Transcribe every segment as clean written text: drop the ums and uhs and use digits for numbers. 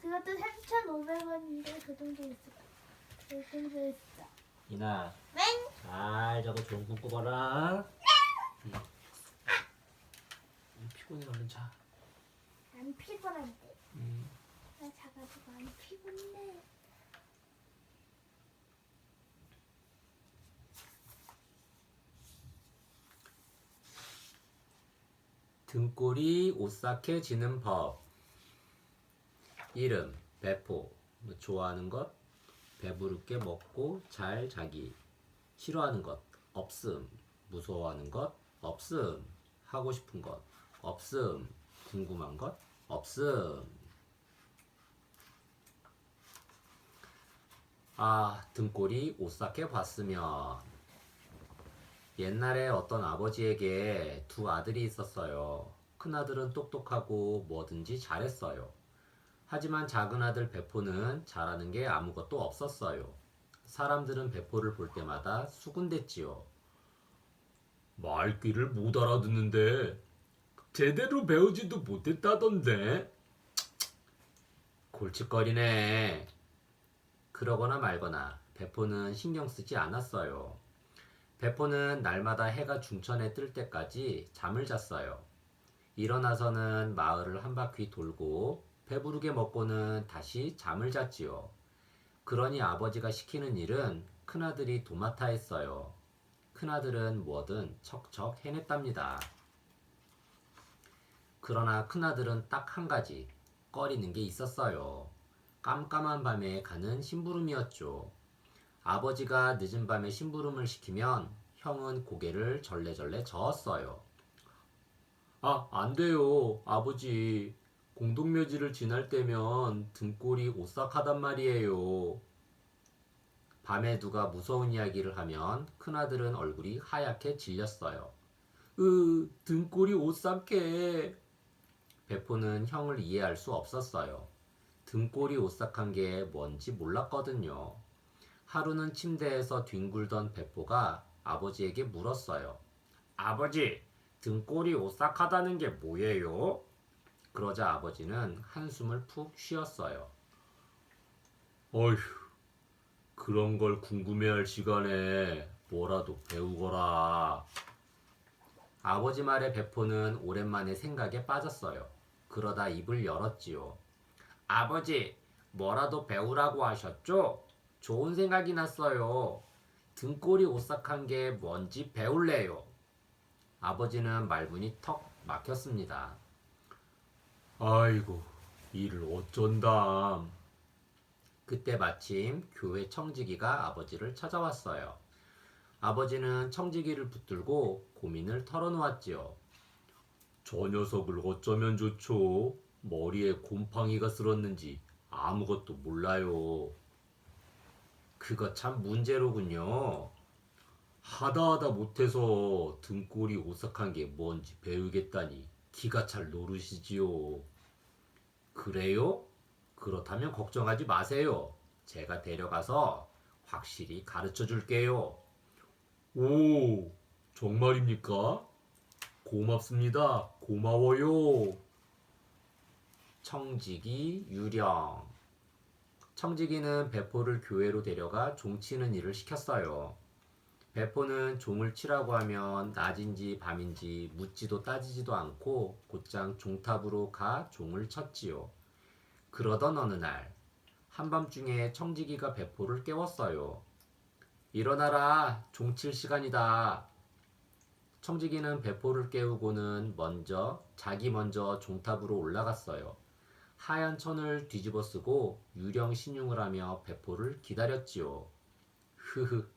그것도 3,500원인데 그 정도 있어. 그 정도 있어. 이나 맹! 잘 자고 좋은 꿈 꾸거라. 피곤해 얼른 자. 안 피곤한데. 나 자가지고 안 피곤해. 등골이 오싹해지는 법. 이름, 배포, 좋아하는 것, 배부르게 먹고 잘 자기. 싫어하는 것, 없음. 무서워하는 것, 없음. 하고 싶은 것, 없음. 궁금한 것, 없음. 아, 등골이 오싹해 봤으면. 옛날에 어떤 아버지에게 두 아들이 있었어요. 큰아들은 똑똑하고 뭐든지 잘했어요. 하지만 작은 아들 배포는 잘하는 게 아무것도 없었어요. 사람들은 배포를 볼 때마다 수군댔지요. 말귀를 못 알아듣는데 제대로 배우지도 못했다던데. 골칫거리네. 그러거나 말거나 배포는 신경 쓰지 않았어요. 배포는 날마다 해가 중천에 뜰 때까지 잠을 잤어요. 일어나서는 마을을 한 바퀴 돌고 배부르게 먹고는 다시 잠을 잤지요. 그러니 아버지가 시키는 일은 큰아들이 도맡아 했어요. 큰아들은 뭐든 척척 해냈답니다. 그러나 큰아들은 딱 한 가지 꺼리는 게 있었어요. 깜깜한 밤에 가는 심부름이었죠. 아버지가 늦은 밤에 심부름을 시키면 형은 고개를 절레절레 저었어요. 아, 안 돼요, 아버지. 공동묘지를 지날 때면 등골이 오싹하단 말이에요. 밤에 누가 무서운 이야기를 하면 큰아들은 얼굴이 하얗게 질렸어요. 등골이 오싹해. 배포는 형을 이해할 수 없었어요. 등골이 오싹한 게 뭔지 몰랐거든요. 하루는 침대에서 뒹굴던 배포가 아버지에게 물었어요. 아버지, 등골이 오싹하다는 게 뭐예요? 그러자 아버지는 한숨을 푹 쉬었어요. 어휴, 그런 걸 궁금해할 시간에 뭐라도 배우거라. 아버지 말에 배포는 오랜만에 생각에 빠졌어요. 그러다 입을 열었지요. 아버지, 뭐라도 배우라고 하셨죠? 좋은 생각이 났어요. 등골이 오싹한 게 뭔지 배울래요. 아버지는 말문이 턱 막혔습니다. 아이고, 일을 어쩐담. 그때 마침 교회 청지기가 아버지를 찾아왔어요. 아버지는 청지기를 붙들고 고민을 털어놓았지요. 저 녀석을 어쩌면 좋죠? 머리에 곰팡이가 쓸었는지 아무것도 몰라요. 그거 참 문제로군요. 하다 못해서 등골이 오싹한 게 뭔지 배우겠다니 기가 찰 노릇이지요. 그래요? 그렇다면 걱정하지 마세요. 제가 데려가서 확실히 가르쳐 줄게요. 오, 정말입니까? 고맙습니다. 고마워요. 청지기 유령. 청지기는 배포를 교회로 데려가 종치는 일을 시켰어요. 배포는 종을 치라고 하면 낮인지 밤인지 묻지도 따지지도 않고 곧장 종탑으로 가 종을 쳤지요. 그러던 어느 날 한밤중에 청지기가 배포를 깨웠어요. 일어나라, 종칠 시간이다. 청지기는 배포를 깨우고는 자기 먼저 종탑으로 올라갔어요. 하얀 천을 뒤집어 쓰고 유령 신용을 하며 배포를 기다렸지요. 흐흐,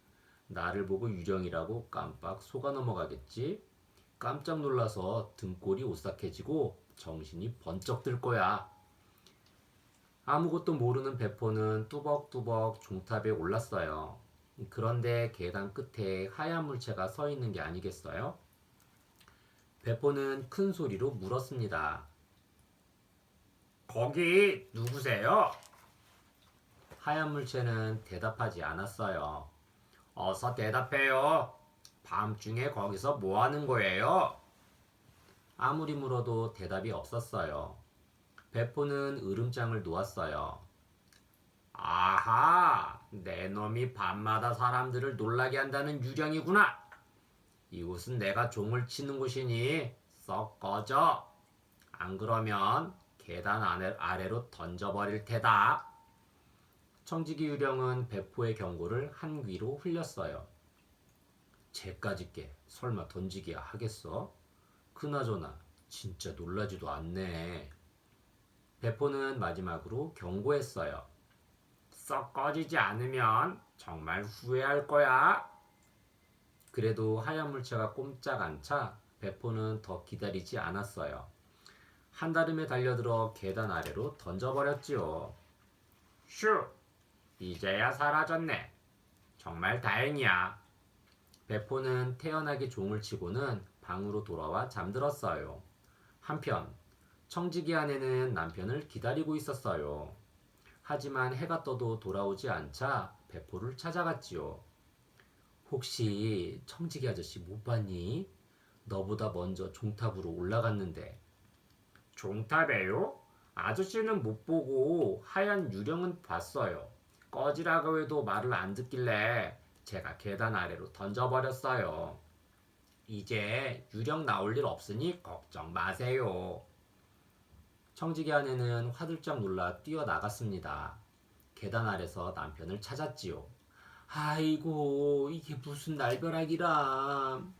나를 보고 유령이라고 깜빡 속아 넘어가겠지? 깜짝 놀라서 등골이 오싹해지고 정신이 번쩍 들 거야. 아무것도 모르는 배포는 뚜벅뚜벅 종탑에 올랐어요. 그런데 계단 끝에 하얀 물체가 서 있는 게 아니겠어요? 배포는 큰 소리로 물었습니다. 거기 누구세요? 하얀 물체는 대답하지 않았어요. 어서 대답해요. 밤중에 거기서 뭐 하는 거예요? 아무리 물어도 대답이 없었어요. 배포는 으름장을 놓았어요. 아하, 내 놈이 밤마다 사람들을 놀라게 한다는 유령이구나. 이곳은 내가 종을 치는 곳이니 썩 꺼져. 안 그러면 계단 아래로 던져버릴 테다. 청지기 유령은 배포의 경고를 한 귀로 흘렸어요. 쟤까지 게 설마 던지기야 하겠어? 그나저나 진짜 놀라지도 않네. 배포는 마지막으로 경고했어요. 썩 꺼지지 않으면 정말 후회할 거야. 그래도 하얀 물체가 꼼짝 않자 배포는 더 기다리지 않았어요. 한다름에 달려들어 계단 아래로 던져버렸지요. 슈! 이제야 사라졌네. 정말 다행이야. 배포는 태연하게 종을 치고는 방으로 돌아와 잠들었어요. 한편 청지기 아내는 남편을 기다리고 있었어요. 하지만 해가 떠도 돌아오지 않자 배포를 찾아갔지요. 혹시 청지기 아저씨 못 봤니? 너보다 먼저 종탑으로 올라갔는데. 종탑에요? 아저씨는 못 보고 하얀 유령은 봤어요. 꺼지라고 해도 말을 안 듣길래 제가 계단 아래로 던져버렸어요. 이제 유령 나올 일 없으니 걱정 마세요. 청지기 아내는 화들짝 놀라 뛰어나갔습니다. 계단 아래서 남편을 찾았지요. 아이고, 이게 무슨 날벼락이람.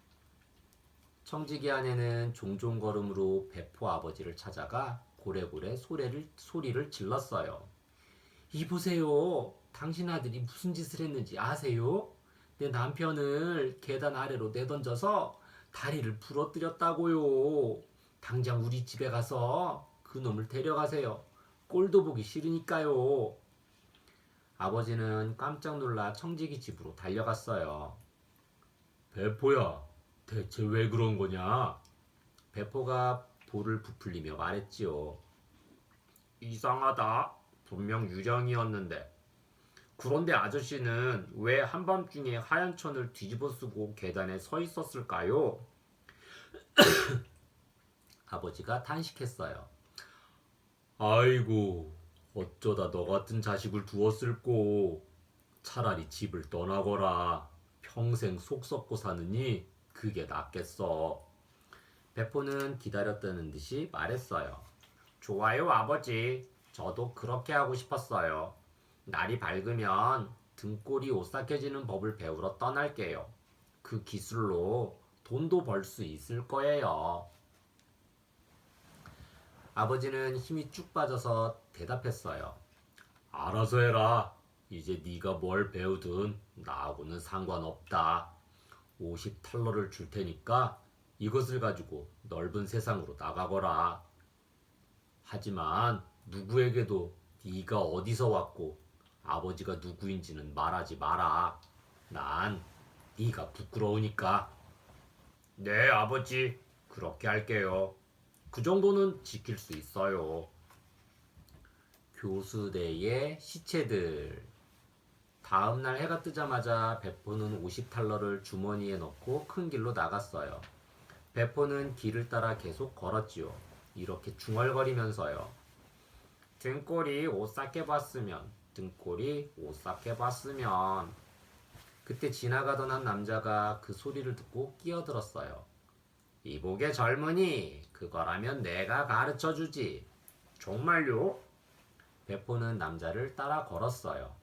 청지기 아내는 종종 걸음으로 배포 아버지를 찾아가 고래고래 소리를 질렀어요. 이보세요. 당신 아들이 무슨 짓을 했는지 아세요? 내 남편을 계단 아래로 내던져서 다리를 부러뜨렸다고요. 당장 우리 집에 가서 그놈을 데려가세요. 꼴도 보기 싫으니까요. 아버지는 깜짝 놀라 청지기 집으로 달려갔어요. 배포야, 대체 왜 그런 거냐? 배포가 볼을 부풀리며 말했지요. 이상하다. 분명 유령이었는데. 그런데 아저씨는 왜 한밤중에 하얀 천을 뒤집어 쓰고 계단에 서 있었을까요? 아버지가 탄식했어요. 아이고, 어쩌다 너 같은 자식을 두었을꼬. 차라리 집을 떠나거라. 평생 속 썩고 사느니 그게 낫겠어. 배포는 기다렸다는 듯이 말했어요. 좋아요, 아버지. 저도 그렇게 하고 싶었어요. 날이 밝으면 등골이 오싹해지는 법을 배우러 떠날게요. 그 기술로 돈도 벌 수 있을 거예요. 아버지는 힘이 쭉 빠져서 대답했어요. 알아서 해라. 이제 네가 뭘 배우든 나하고는 상관없다. 50달러를 줄 테니까 이것을 가지고 넓은 세상으로 나가거라. 하지만 누구에게도 네가 어디서 왔고 아버지가 누구인지는 말하지 마라. 난 네가 부끄러우니까. 네, 아버지. 그렇게 할게요. 그 정도는 지킬 수 있어요. 교수대의 시체들. 다음날 해가 뜨자마자 배포는 50달러를 주머니에 넣고 큰 길로 나갔어요. 배포는 길을 따라 계속 걸었지요. 이렇게 중얼거리면서요. 등골이 오싹해봤으면, 등골이 오싹해봤으면. 그때 지나가던 한 남자가 그 소리를 듣고 끼어들었어요. 이보게 젊은이, 그거라면 내가 가르쳐주지. 정말요? 배포는 남자를 따라 걸었어요.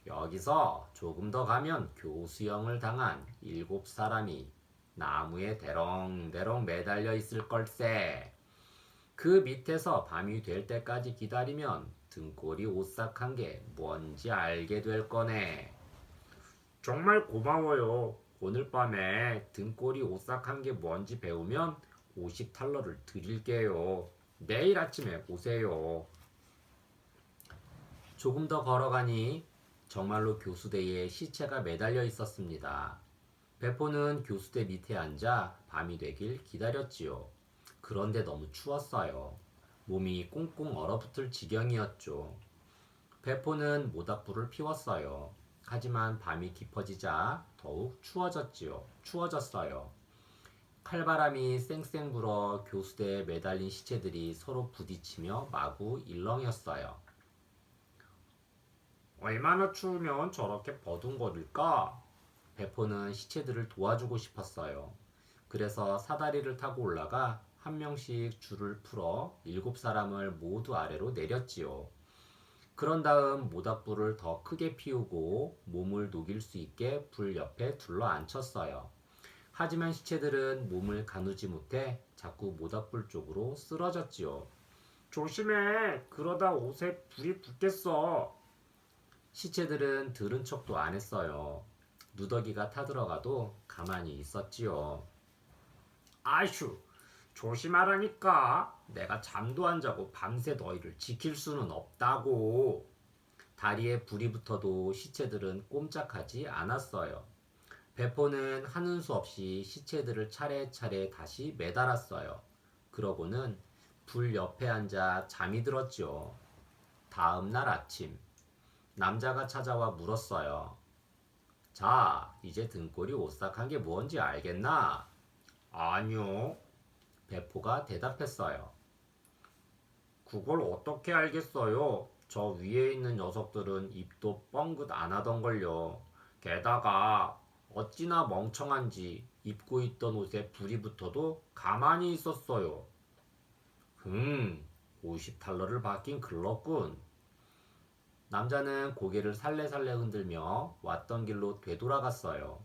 여기서 조금 더 가면 교수형을 당한 7사람이 나무에 대롱대롱 매달려 있을 걸세. 그 밑에서 밤이 될 때까지 기다리면 등골이 오싹한 게 뭔지 알게 될 거네. 정말 고마워요. 오늘 밤에 등골이 오싹한 게 뭔지 배우면 50달러를 드릴게요. 내일 아침에 오세요. 조금 더 걸어가니 정말로 교수대에 시체가 매달려 있었습니다. 배포는 교수대 밑에 앉아 밤이 되길 기다렸지요. 그런데 너무 추웠어요. 몸이 꽁꽁 얼어붙을 지경이었죠. 배포는 모닥불을 피웠어요. 하지만 밤이 깊어지자 더욱 추워졌어요. 칼바람이 쌩쌩 불어 교수대에 매달린 시체들이 서로 부딪히며 마구 일렁였어요. 얼마나 추우면 저렇게 버둥거릴까? 베포는 시체들을 도와주고 싶었어요. 그래서 사다리를 타고 올라가 한 명씩 줄을 풀어 7사람을 모두 아래로 내렸지요. 그런 다음 모닥불을 더 크게 피우고 몸을 녹일 수 있게 불 옆에 둘러 앉혔어요. 하지만 시체들은 몸을 가누지 못해 자꾸 모닥불 쪽으로 쓰러졌지요. 조심해. 그러다 옷에 불이 붙겠어. 시체들은 들은 척도 안 했어요. 누더기가 타들어가도 가만히 있었지요. 아슈, 조심하라니까. 내가 잠도 안 자고 밤새 너희를 지킬 수는 없다고. 다리에 불이 붙어도 시체들은 꼼짝하지 않았어요. 베포는 하는 수 없이 시체들을 차례차례 다시 매달았어요. 그러고는 불 옆에 앉아 잠이 들었죠. 다음 날 아침, 남자가 찾아와 물었어요. 자, 이제 등골이 오싹한 게 뭔지 알겠나? 아니요. 베포가 대답했어요. 그걸 어떻게 알겠어요? 저 위에 있는 녀석들은 입도 뻥긋 안 하던걸요. 게다가 어찌나 멍청한지 입고 있던 옷에 불이 붙어도 가만히 있었어요. 50달러를 받긴 글렀군. 남자는 고개를 살레살레 흔들며 왔던 길로 되돌아갔어요.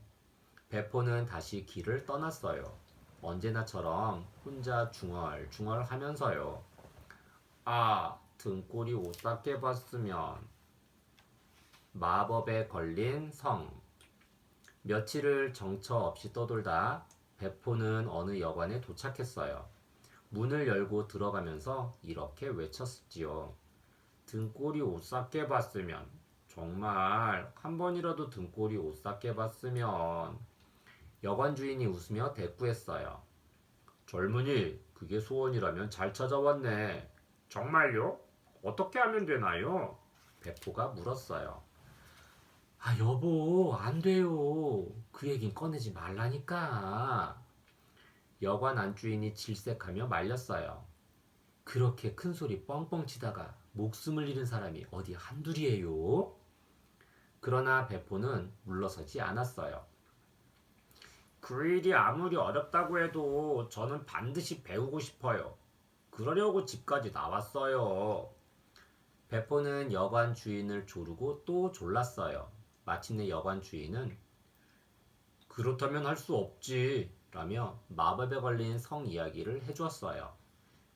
베포는 다시 길을 떠났어요. 언제나처럼 혼자 중얼중얼 하면서요. 아, 등골이 오싹해 봤으면. 마법에 걸린 성. 며칠을 정처 없이 떠돌다 베포는 어느 여관에 도착했어요. 문을 열고 들어가면서 이렇게 외쳤지요. 등골이 오싹해 봤으면. 정말 한 번이라도 등골이 오싹해 봤으면. 여관 주인이 웃으며 대꾸했어요. 젊은이, 그게 소원이라면 잘 찾아왔네. 정말요? 어떻게 하면 되나요? 베포가 물었어요. 아, 여보, 안 돼요. 그 얘긴 꺼내지 말라니까. 여관 안주인이 질색하며 말렸어요. 그렇게 큰 소리 뻥뻥 치다가 목숨을 잃은 사람이 어디 한둘이에요? 그러나 베포는 물러서지 않았어요. 그 일이 아무리 어렵다고 해도 저는 반드시 배우고 싶어요. 그러려고 집까지 나왔어요. 베포는 여관 주인을 조르고 또 졸랐어요. 마침내 여관 주인은 그렇다면 할 수 없지 라며 마법에 걸린 성 이야기를 해주었어요.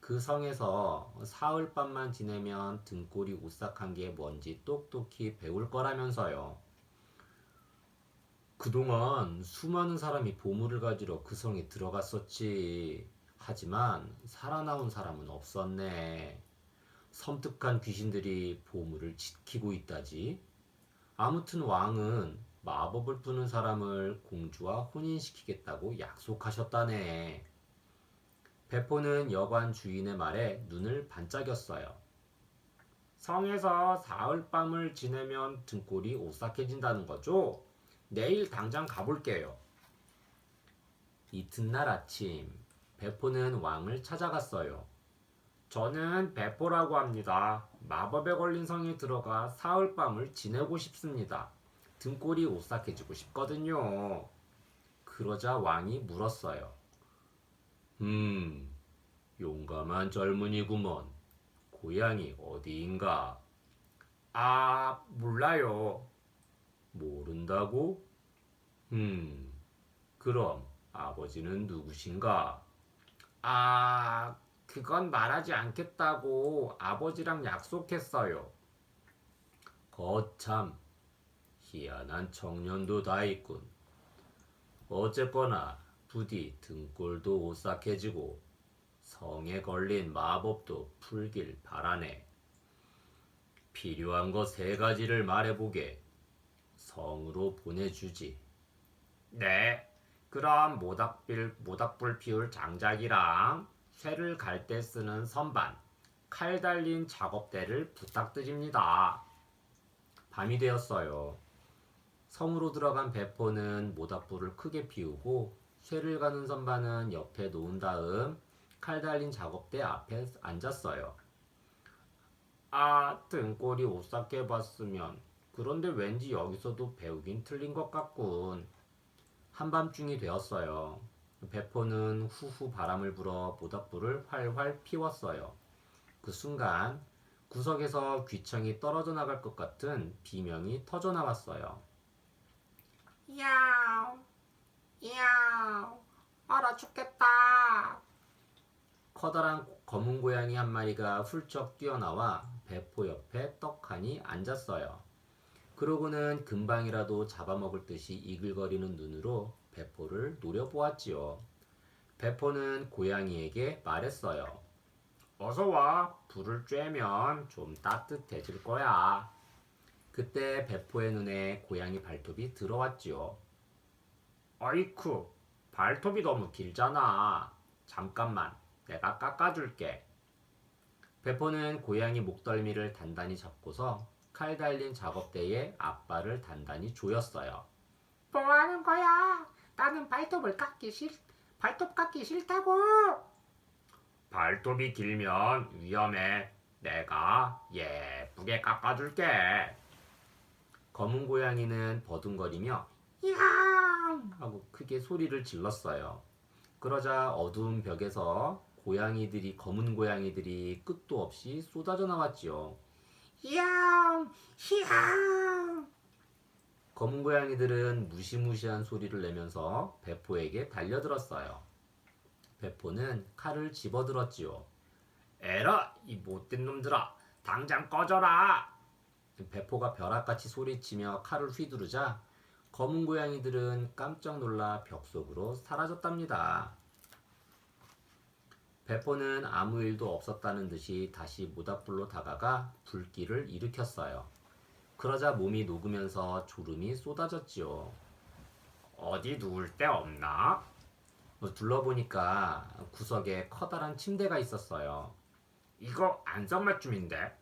그 성에서 사흘밤만 지내면 등골이 오싹한 게 뭔지 똑똑히 배울 거라면서요. 그동안 수많은 사람이 보물을 가지러 그 성에 들어갔었지. 하지만 살아나온 사람은 없었네. 섬뜩한 귀신들이 보물을 지키고 있다지. 아무튼 왕은 마법을 푸는 사람을 공주와 혼인시키겠다고 약속하셨다네. 베포는 여관 주인의 말에 눈을 반짝였어요. 성에서 사흘밤을 지내면 등골이 오싹해진다는 거죠? 내일 당장 가볼게요. 이튿날 아침, 베포는 왕을 찾아갔어요. 저는 베포라고 합니다. 마법에 걸린 성에 들어가 사흘밤을 지내고 싶습니다. 등골이 오싹해지고 싶거든요. 그러자 왕이 물었어요. 용감한 젊은이구먼. 고향이 어디인가? 아, 몰라요. 모른다고? 그럼 아버지는 누구신가? 아, 그건 말하지 않겠다고 아버지랑 약속했어요. 거참, 희한한 청년도 다 있군. 어쨌거나 부디 등골도 오싹해지고 성에 걸린 마법도 풀길 바라네. 필요한 거 3가지를 말해보게. 성으로 보내주지. 네, 그럼 모닥불 피울 장작이랑 쇠를 갈 때 쓰는 선반, 칼 달린 작업대를 부탁드립니다. 밤이 되었어요. 성으로 들어간 베포는 모닥불을 크게 피우고 쇠를 가는 선반은 옆에 놓은 다음 칼 달린 작업대 앞에 앉았어요. 아, 등골이 오싹해 봤으면. 그런데 왠지 여기서도 배우긴 틀린 것 같군. 한밤중이 되었어요. 배포는 후후 바람을 불어 모닥불을 활활 피웠어요. 그 순간 구석에서 귀청이 떨어져 나갈 것 같은 비명이 터져 나왔어요. 야옹, 야옹, 얼어 죽겠다. 커다란 검은 고양이 한 마리가 훌쩍 뛰어나와 배포 옆에 떡하니 앉았어요. 그러고는 금방이라도 잡아먹을 듯이 이글거리는 눈으로 배포를 노려보았지요. 배포는 고양이에게 말했어요. 어서 와. 불을 쬐면 좀 따뜻해질 거야. 그때 배포의 눈에 고양이 발톱이 들어왔지요. 아이쿠, 발톱이 너무 길잖아. 잠깐만, 내가 깎아줄게. 배포는 고양이 목덜미를 단단히 잡고서 칼 달린 작업대에 앞발을 단단히 조였어요. 뭐 하는 거야? 나는 발톱 깎기 싫다고. 발톱이 길면 위험해. 내가 예쁘게 깎아줄게. 검은 고양이는 버둥거리며 양 하고 크게 소리를 질렀어요. 그러자 어두운 벽에서 검은 고양이들이 끝도 없이 쏟아져 나왔지요. 양! 히양! 검은 고양이들은 무시무시한 소리를 내면서 배포에게 달려들었어요. 배포는 칼을 집어들었지요. 에라, 이 못된 놈들아, 당장 꺼져라! 배포가 벼락같이 소리치며 칼을 휘두르자 검은 고양이들은 깜짝 놀라 벽 속으로 사라졌답니다. 배포는 아무 일도 없었다는 듯이 다시 모닥불로 다가가 불길을 일으켰어요. 그러자 몸이 녹으면서 졸음이 쏟아졌지요. 어디 누울 데 없나? 둘러보니까 구석에 커다란 침대가 있었어요. 이거 안성맞춤인데?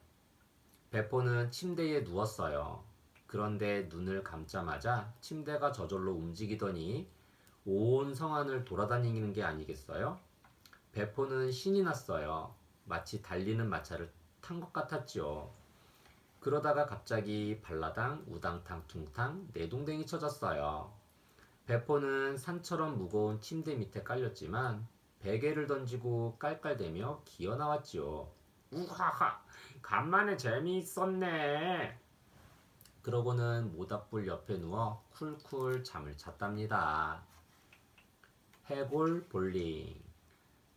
배포는 침대에 누웠어요. 그런데 눈을 감자마자 침대가 저절로 움직이더니 온 성안을 돌아다니는 게 아니겠어요? 배포는 신이 났어요. 마치 달리는 마차를 탄 것 같았지요. 그러다가 갑자기 발라당, 우당탕, 퉁탕, 내동댕이 쳐졌어요. 배포는 산처럼 무거운 침대 밑에 깔렸지만 베개를 던지고 깔깔대며 기어 나왔지요. 우하하, 간만에 재미있었네. 그러고는 모닥불 옆에 누워 쿨쿨 잠을 잤답니다. 해골 볼링.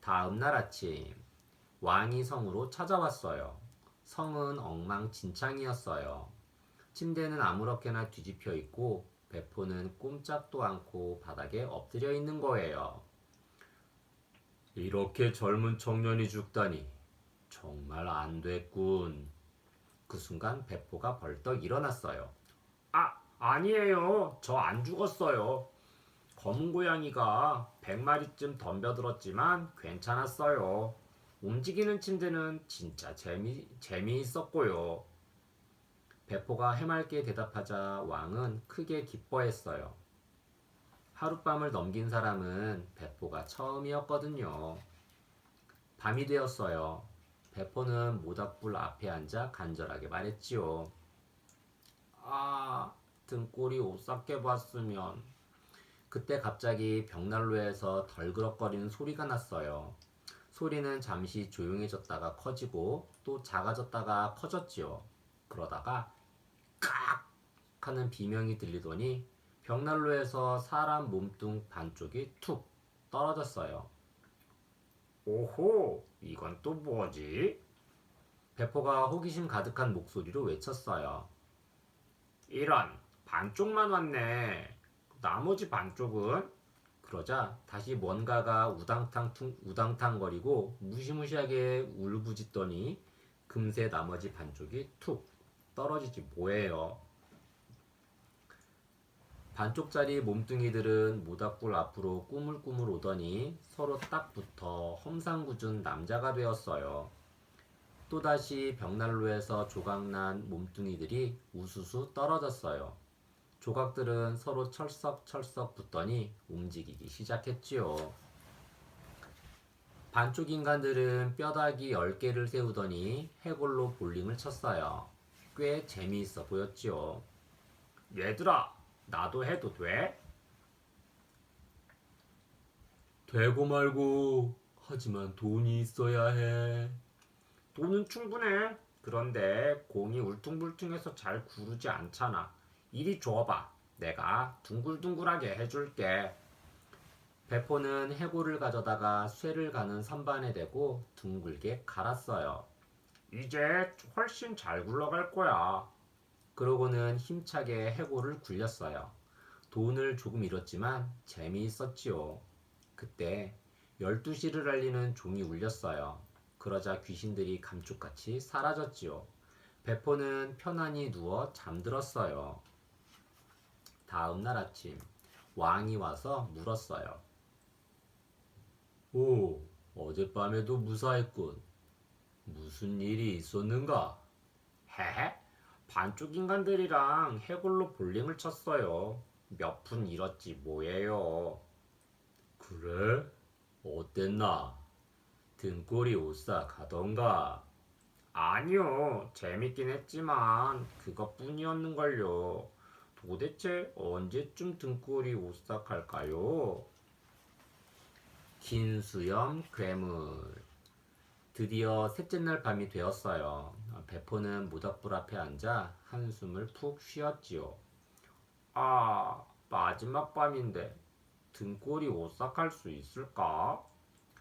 다음 날 아침 왕이 성으로 찾아왔어요. 성은 엉망진창이었어요. 침대는 아무렇게나 뒤집혀 있고 배포는 꼼짝도 않고 바닥에 엎드려 있는 거예요. 이렇게 젊은 청년이 죽다니 정말 안 됐군. 그 순간 배포가 벌떡 일어났어요. 아니에요. 저 안 죽었어요. 검은 고양이가 100마리쯤 덤벼들었지만 괜찮았어요. 움직이는 침대는 진짜 재미있었고요. 배포가 해맑게 대답하자 왕은 크게 기뻐했어요. 하룻밤을 넘긴 사람은 배포가 처음이었거든요. 밤이 되었어요. 배포는 모닥불 앞에 앉아 간절하게 말했지요. 아, 등골이 오싹해 봤으면. 그때 갑자기 벽난로에서 덜그럭거리는 소리가 났어요. 소리는 잠시 조용해졌다가 커지고 또 작아졌다가 커졌지요. 그러다가 깍 하는 비명이 들리더니 벽난로에서 사람 몸뚱 반쪽이 툭 떨어졌어요. 오호, 이건 또 뭐지? 배포가 호기심 가득한 목소리로 외쳤어요. 이런, 반쪽만 왔네. 나머지 반쪽은? 그러자 다시 뭔가가 우당탕거리고 무시무시하게 울부짖더니 금세 나머지 반쪽이 툭 떨어지지 뭐예요. 반쪽짜리 몸뚱이들은 모닥불 앞으로 꾸물꾸물 오더니 서로 딱 붙어 험상궂은 남자가 되었어요. 또다시 벽난로에서 조각난 몸뚱이들이 우수수 떨어졌어요. 조각들은 서로 철썩철썩 붙더니 움직이기 시작했지요. 반쪽 인간들은 뼈다귀 10개를 세우더니 해골로 볼링을 쳤어요. 꽤 재미있어 보였지요. 얘들아, 나도 해도 돼? 되고 말고, 하지만 돈이 있어야 해. 돈은 충분해. 그런데 공이 울퉁불퉁해서 잘 구르지 않잖아. 이리 줘봐. 내가 둥글둥글하게 해줄게. 배포는 해골을 가져다가 쇠를 가는 선반에 대고 둥글게 갈았어요. 이제 훨씬 잘 굴러갈 거야. 그러고는 힘차게 해골을 굴렸어요. 돈을 조금 잃었지만 재미있었지요. 그때 12시를 알리는 종이 울렸어요. 그러자 귀신들이 감쪽같이 사라졌지요. 배포는 편안히 누워 잠들었어요. 다음 날 아침 왕이 와서 물었어요. 오, 어젯밤에도 무사했군. 무슨 일이 있었는가? 헤헤, 반쪽 인간들이랑 해골로 볼링을 쳤어요. 몇 푼 잃었지 뭐예요. 그래? 어땠나? 등골이 오싹하던가? 아니요, 재밌긴 했지만 그것뿐이었는걸요. 도대체 언제쯤 등골이 오싹할까요? 긴 수염 괴물. 드디어 셋째 날 밤이 되었어요. 배포는 모닥불 앞에 앉아 한숨을 푹 쉬었지요. 아, 마지막 밤인데 등골이 오싹할 수 있을까?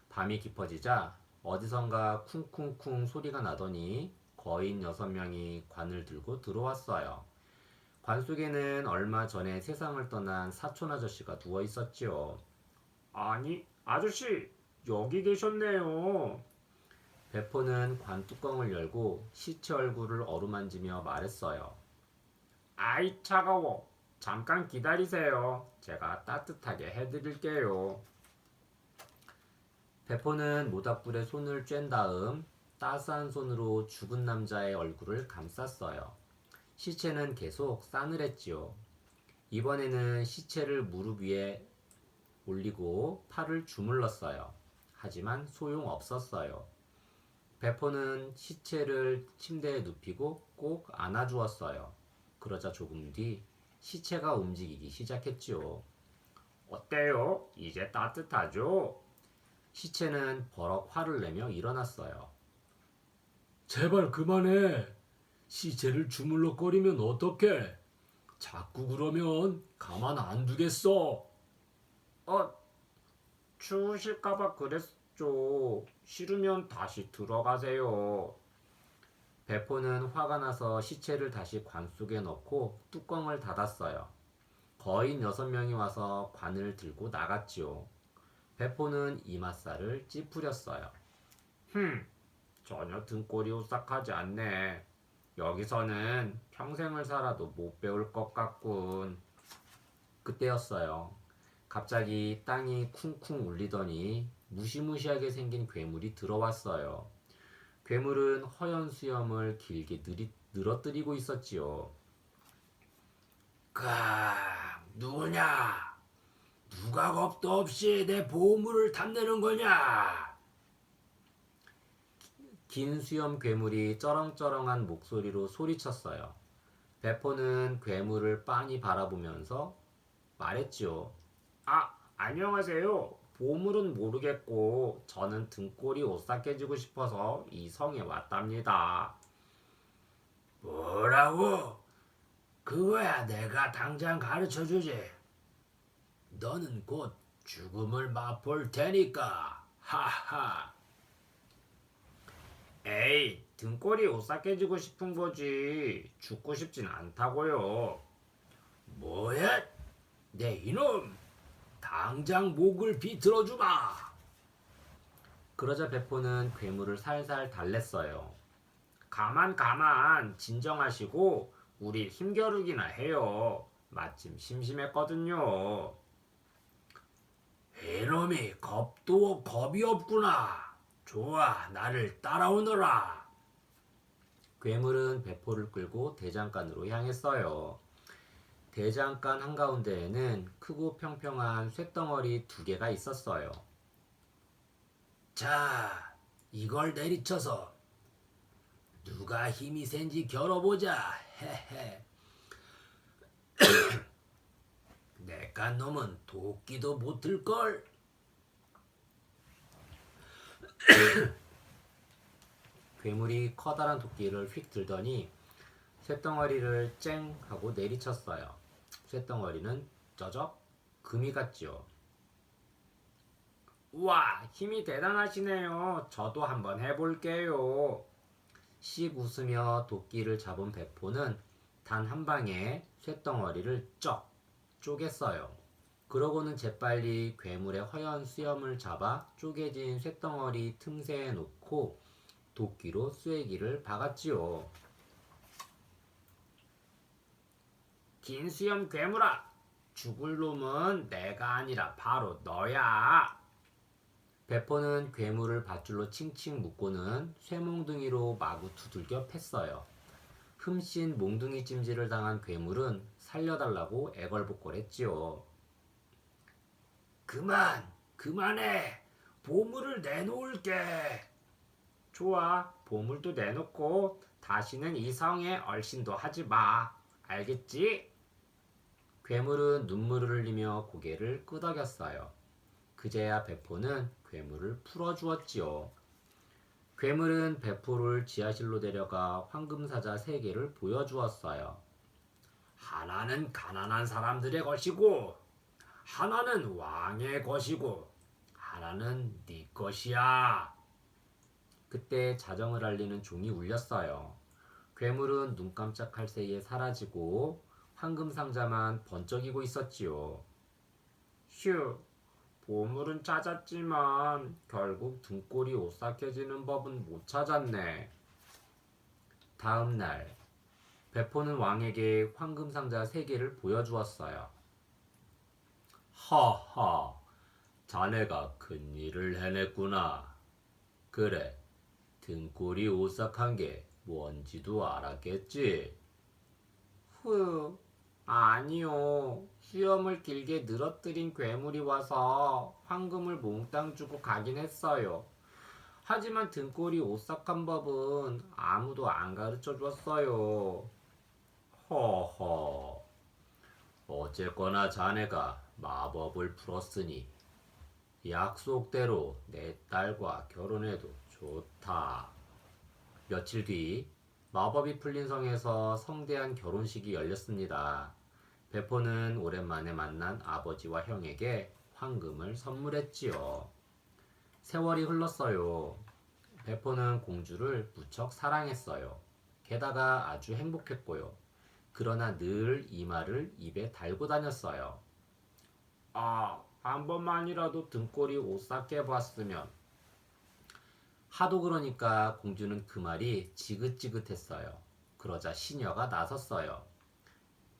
밤이 깊어지자 어디선가 쿵쿵쿵 소리가 나더니 거인 6명이 관을 들고 들어왔어요. 관 속에는 얼마 전에 세상을 떠난 사촌 아저씨가 누워 있었지요. 아니, 아저씨, 여기 계셨네요. 배포는 관 뚜껑을 열고 시체 얼굴을 어루만지며 말했어요. 아이, 차가워. 잠깐 기다리세요. 제가 따뜻하게 해드릴게요. 배포는 모닥불에 손을 쬐 다음 따스한 손으로 죽은 남자의 얼굴을 감쌌어요. 시체는 계속 싸늘했지요. 이번에는 시체를 무릎 위에 올리고 팔을 주물렀어요. 하지만 소용없었어요. 배포는 시체를 침대에 눕히고 꼭 안아주었어요. 그러자 조금 뒤 시체가 움직이기 시작했지요. 어때요? 이제 따뜻하죠? 시체는 버럭 화를 내며 일어났어요. 제발 그만해. 시체를 주물럭거리면 어떡해? 자꾸 그러면 가만 안 두겠어. 추우실까봐 그랬죠. 싫으면 다시 들어가세요. 배포는 화가 나서 시체를 다시 관 속에 넣고 뚜껑을 닫았어요. 거인 6명이 와서 관을 들고 나갔지요. 배포는 이맛살을 찌푸렸어요. 전혀 등골이 오싹하지 않네. 여기서는 평생을 살아도 못 배울 것 같군. 그때였어요. 갑자기 땅이 쿵쿵 울리더니 무시무시하게 생긴 괴물이 들어왔어요. 괴물은 허연 수염을 길게 늘어뜨리고 있었지요. 누구냐? 누가 겁도 없이 내 보물을 탐내는 거냐? 긴 수염 괴물이 쩌렁쩌렁한 목소리로 소리쳤어요. 배포는 괴물을 빤히 바라보면서 말했지요. 안녕하세요. 보물은 모르겠고 저는 등골이 오싹해지고 싶어서 이 성에 왔답니다. 뭐라고? 그거야 내가 당장 가르쳐주지. 너는 곧 죽음을 맛볼 테니까. 하하. 에이, 등골이 오싹해지고 싶은 거지. 죽고 싶진 않다고요. 뭐야? 내 이놈! 당장 목을 비틀어주마! 그러자 배포는 괴물을 살살 달랬어요. 가만, 진정하시고 우리 힘겨루기나 해요. 마침 심심했거든요. 이놈이 겁도 겁이 없구나. 좋아, 나를 따라오너라. 괴물은 배포를 끌고 대장간으로 향했어요. 대장간 한가운데에는 크고 평평한 쇳덩어리 두 개가 있었어요. 자, 이걸 내리쳐서 누가 힘이 센지 겨뤄보자. 헤헤. 내깐 놈은 도끼도 못 들걸. 괴물이 커다란 도끼를 휙 들더니 쇳덩어리를 쨍 하고 내리쳤어요. 쇳덩어리는 쩌적 금이 같지요. 우와, 힘이 대단하시네요. 저도 한번 해볼게요. 씩 웃으며 도끼를 잡은 배포는 단 한 방에 쇳덩어리를 쩍 쪼갰어요. 그러고는 재빨리 괴물의 허연 수염을 잡아 쪼개진 쇳덩어리 틈새에 놓고 도끼로 쐐기를 박았지요. 긴 수염 괴물아, 죽을 놈은 내가 아니라 바로 너야. 배포는 괴물을 밧줄로 칭칭 묶고는 쇠몽둥이로 마구 두들겨 팼어요. 흠씬 몽둥이 찜질을 당한 괴물은 살려달라고 애걸복걸했지요. 그만해. 보물을 내놓을게. 좋아, 보물도 내놓고 다시는 이 성에 얼씬도 하지 마. 알겠지? 괴물은 눈물을 흘리며 고개를 끄덕였어요. 그제야 배포는 괴물을 풀어주었지요. 괴물은 배포를 지하실로 데려가 황금사자 3개를 보여주었어요. 하나는 가난한 사람들의 것이고, 하나는 왕의 것이고, 하나는 네 것이야. 그때 자정을 알리는 종이 울렸어요. 괴물은 눈 깜짝할 새에 사라지고 황금상자만 번쩍이고 있었지요. 휴, 보물은 찾았지만 결국 등골이 오싹해지는 법은 못 찾았네. 다음 날, 배포는 왕에게 황금상자 3개를 보여주었어요. 하하, 자네가 큰일을 해냈구나. 그래, 등골이 오싹한 게 뭔지도 알았겠지? 후, 아니요. 수염을 길게 늘어뜨린 괴물이 와서 황금을 몽땅 주고 가긴 했어요. 하지만 등골이 오싹한 법은 아무도 안 가르쳐 줬어요. 허허. 어쨌거나 자네가 마법을 풀었으니 약속대로 내 딸과 결혼해도 좋다. 며칠 뒤 마법이 풀린 성에서 성대한 결혼식이 열렸습니다. 배포는 오랜만에 만난 아버지와 형에게 황금을 선물했지요. 세월이 흘렀어요. 배포는 공주를 무척 사랑했어요. 게다가 아주 행복했고요. 그러나 늘 이 말을 입에 달고 다녔어요. 한 번만이라도 등골이 오싹해 봤으면. 하도 그러니까 공주는 그 말이 지긋지긋했어요. 그러자 시녀가 나섰어요.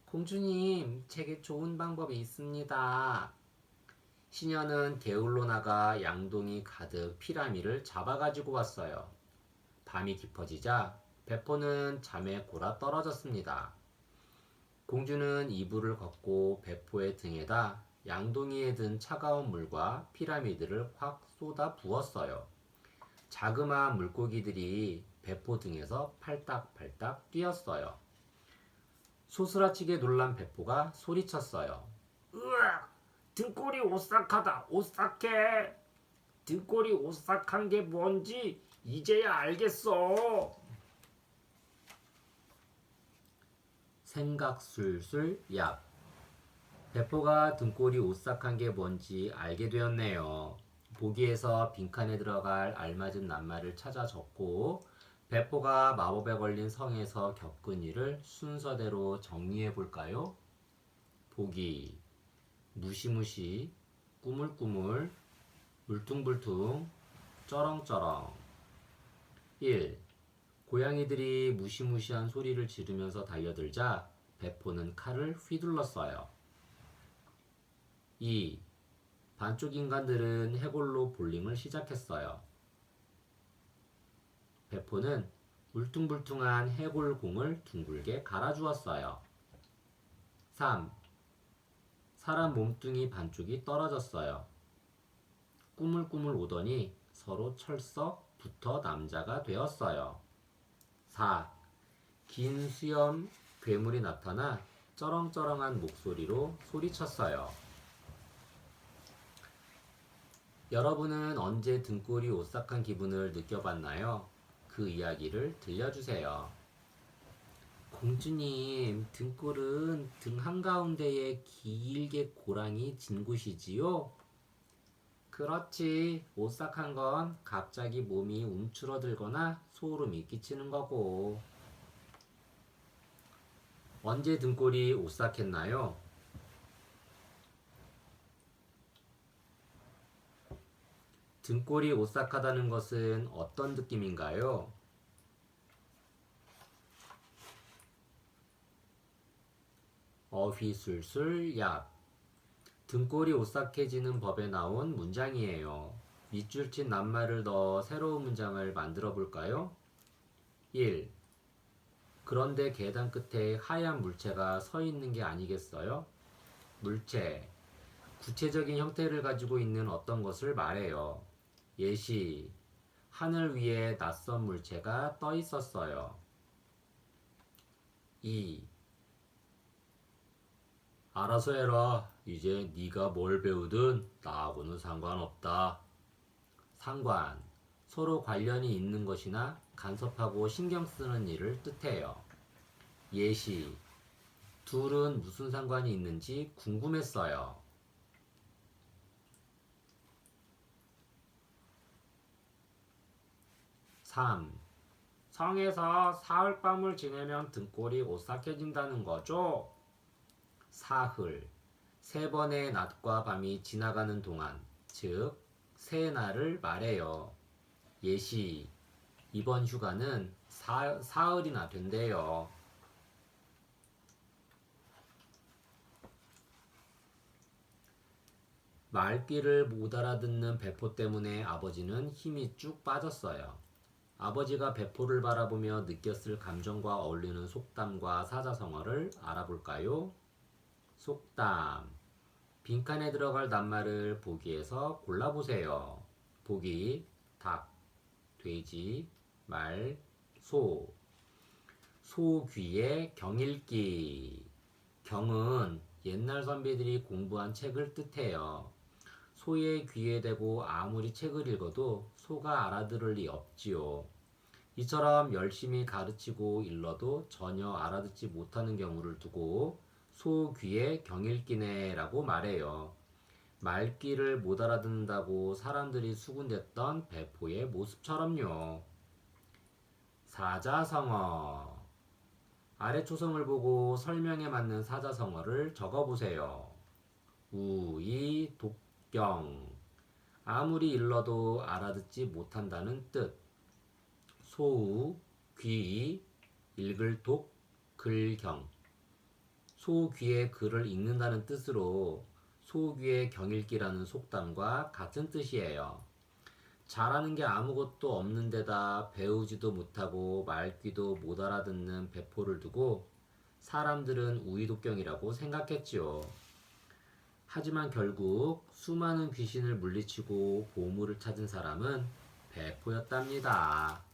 공주님, 제게 좋은 방법이 있습니다. 시녀는 게을로 나가 양동이 가득 피라미를 잡아가지고 왔어요. 밤이 깊어지자 배포는 잠에 골아 떨어졌습니다. 공주는 이불을 걷고 배포의 등에다 양동이에 든 차가운 물과 피라미드를 확 쏟아 부었어요. 자그마한 물고기들이 배포 등에서 팔딱팔딱 뛰었어요. 소스라치게 놀란 배포가 소리쳤어요. 으악! 등골이 오싹하다. 오싹해. 등골이 오싹한 게 뭔지 이제야 알겠어. 생각 술술 약. 배포가 등골이 오싹한 게 뭔지 알게 되었네요. 보기에서 빈칸에 들어갈 알맞은 낱말을 찾아 적고 배포가 마법에 걸린 성에서 겪은 일을 순서대로 정리해 볼까요? 보기, 무시무시, 꾸물꾸물, 울퉁불퉁, 쩌렁쩌렁. 1. 고양이들이 무시무시한 소리를 지르면서 달려들자 배포는 칼을 휘둘렀어요. 2. 반쪽 인간들은 해골로 볼링을 시작했어요. 배포는 울퉁불퉁한 해골공을 둥글게 갈아주었어요. 3. 사람 몸뚱이 반쪽이 떨어졌어요. 꾸물꾸물 오더니 서로 철썩 붙어 남자가 되었어요. 4. 긴 수염 괴물이 나타나 쩌렁쩌렁한 목소리로 소리쳤어요. 여러분은 언제 등골이 오싹한 기분을 느껴봤나요? 그 이야기를 들려주세요. 공주님, 등골은 등 한가운데에 길게 고랑이 진 곳이지요? 그렇지. 오싹한 건 갑자기 몸이 움츠러들거나 소름이 끼치는 거고. 언제 등골이 오싹했나요? 등골이 오싹하다는 것은 어떤 느낌인가요? 어휘술술 얍. 등골이 오싹해지는 법에 나온 문장이에요. 밑줄 친 낱말을 넣어 새로운 문장을 만들어 볼까요? 1. 그런데 계단 끝에 하얀 물체가 서 있는 게 아니겠어요? 물체. 구체적인 형태를 가지고 있는 어떤 것을 말해요. 예시. 하늘 위에 낯선 물체가 떠 있었어요. 2. 알아서 해라. 이제 네가 뭘 배우든 나하고는 상관없다. 상관. 서로 관련이 있는 것이나 간섭하고 신경 쓰는 일을 뜻해요. 예시. 둘은 무슨 상관이 있는지 궁금했어요. 3. 성에서 사흘밤을 지내면 등골이 오싹해진다는 거죠? 사흘. 세 번의 낮과 밤이 지나가는 동안, 즉, 세 날을 말해요. 예시. 이번 휴가는 사흘이나 된대요. 말귀를 못 알아듣는 배포 때문에 아버지는 힘이 쭉 빠졌어요. 아버지가 배포를 바라보며 느꼈을 감정과 어울리는 속담과 사자성어를 알아볼까요? 속담. 빈칸에 들어갈 낱말을 보기에서 골라보세요. 보기. 닭, 돼지, 말, 소. 소 귀에 경 읽기. 경은 옛날 선비들이 공부한 책을 뜻해요. 소의 귀에 대고 아무리 책을 읽어도 소가 알아들을 리 없지요. 이처럼 열심히 가르치고 일러도 전혀 알아듣지 못하는 경우를 두고 소 귀에 경 읽기네 라고 말해요. 말귀를 못 알아듣는다고 사람들이 수군댔던 배포의 모습처럼요. 사자성어. 아래 초성을 보고 설명에 맞는 사자성어를 적어보세요. 우이, 독경. 아무리 일러도 알아듣지 못한다는 뜻. 소우, 귀, 읽을 독, 글경. 소귀의 글을 읽는다는 뜻으로 소귀의 경읽기라는 속담과 같은 뜻이에요. 잘하는 게 아무것도 없는 데다 배우지도 못하고 말귀도 못 알아듣는 배포를 두고 사람들은 우이독경이라고 생각했지요. 하지만 결국 수많은 귀신을 물리치고 보물을 찾은 사람은 배포였답니다.